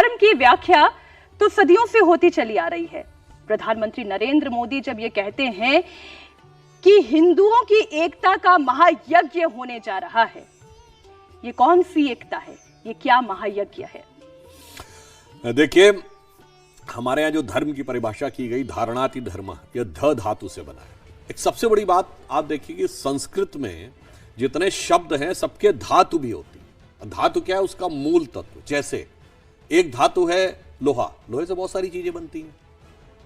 धर्म की व्याख्या तो सदियों से होती चली आ रही है। प्रधानमंत्री नरेंद्र मोदी जब ये कहते हैं कि हिंदुओं की एकता का महायज्ञ होने जा रहा है, ये कौन सी एकता है, ये क्या महायज्ञ है? देखिए, हमारे यहाँ जो धर्म की परिभाषा की गई, धारणाति धर्म, यह ध धातु से बना है। एक सबसे बड़ी बात आप देखिए कि संस्कृत में जितने शब्द हैं सबके धातु भी होती है। धातु क्या है? उसका मूल तत्व। जैसे एक धातु है लोहा, लोहे से बहुत सारी चीजें बनती हैं।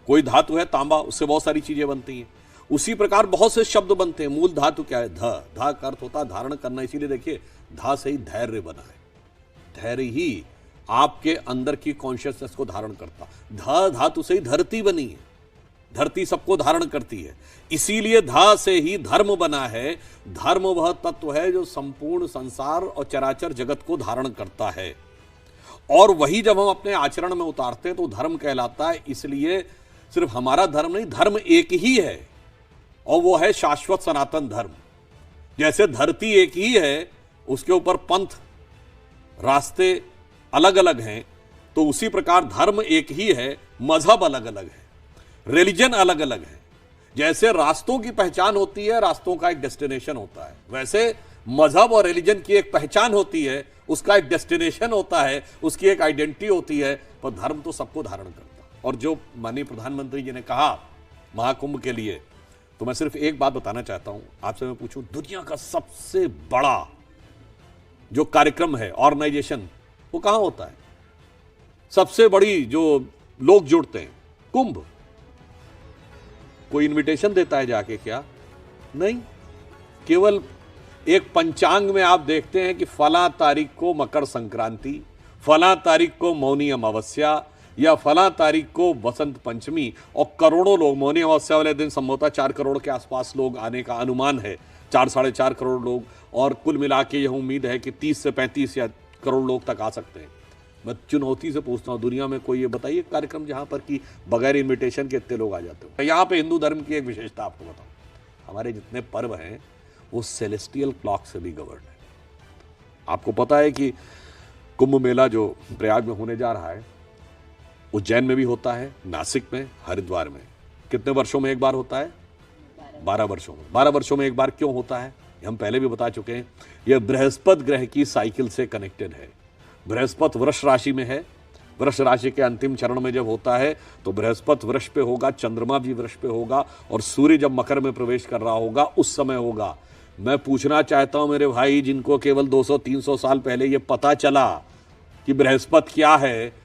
कोई धातु है तांबा, उससे बहुत सारी चीजें बनती हैं। उसी प्रकार बहुत से शब्द बनते हैं। मूल धातु क्या है? ध। धा का अर्थ होता है धारण करना, इसीलिए देखिए धा से ही धैर्य बना है। धैर्य ही आपके अंदर की कॉन्शियसनेस को धारण करता। ध धातु से ही धरती बनी है, धरती सबको धारण करती है, इसीलिए धा से ही धर्म बना है। धर्म वह तत्व है जो संपूर्ण संसार और चराचर जगत को धारण करता है, और वही जब हम अपने आचरण में उतारते हैं तो धर्म कहलाता है। इसलिए सिर्फ हमारा धर्म नहीं, धर्म एक ही है और वो है शाश्वत सनातन धर्म। जैसे धरती एक ही है, उसके ऊपर पंथ रास्ते अलग अलग हैं, तो उसी प्रकार धर्म एक ही है, मजहब अलग अलग है, रिलीजन अलग अलग है। जैसे रास्तों की पहचान होती है, रास्तों का एक डेस्टिनेशन होता है, वैसे मजहब और रिलीजन की एक पहचान होती है, उसका एक डेस्टिनेशन होता है, उसकी एक आइडेंटिटी होती है, पर धर्म तो सबको धारण करता है। और जो माननीय प्रधानमंत्री जी ने कहा महाकुंभ के लिए, तो मैं सिर्फ एक बात बताना चाहता हूं, आपसे मैं पूछूं, दुनिया का सबसे बड़ा जो कार्यक्रम है, ऑर्गेनाइजेशन, वो कहां होता है? सबसे बड़ी जो लोग जुड़ते हैं, कुंभ। कोई इनविटेशन देता है जाके क्या? नहीं। केवल एक पंचांग में आप देखते हैं कि फला तारीख को मकर संक्रांति, फला तारीख को मौनी अमावस्या, या फला तारीख को बसंत पंचमी, और करोड़ों लोग, मौनी अमावस्या वाले दिन संभवतः 4 करोड़ के आसपास लोग आने का अनुमान है, 4 साढ़े 4 करोड़ लोग, और कुल मिला के यह उम्मीद है कि 30 से 35 या करोड़ लोग तक आ सकते हैं। मैं चुनौती से पूछता हूँ, दुनिया में कोई ये बताइए कार्यक्रम जहाँ पर कि बगैर इन्विटेशन के इतने लोग आ जाते हो। यहाँ पे हिंदू धर्म की एक विशेषता आपको बताऊँ, हमारे जितने पर्व हैं वो सेलेस्टियल क्लॉक से भी गवर्न है। आपको पता है कि कुंभ मेला जो प्रयाग में होने जा रहा है, उज्जैन में भी होता है, नासिक में, हरिद्वार में। कितने वर्षों में एक बार होता है? 12 वर्षों में। 12 वर्षों में एक बार क्यों होता है, हम पहले भी बता चुके हैं। यह बृहस्पति ग्रह की साइकिल से कनेक्टेड है। बृहस्पति वृष राशि में है, वृष राशि के अंतिम चरण में जब होता है तो बृहस्पति वृष पे होगा, चंद्रमा भी वृष पे होगा, और सूर्य जब मकर में प्रवेश कर रहा होगा उस समय होगा। मैं पूछना चाहता हूं मेरे भाई, जिनको केवल 200-300 साल पहले यह पता चला कि बृहस्पति क्या है,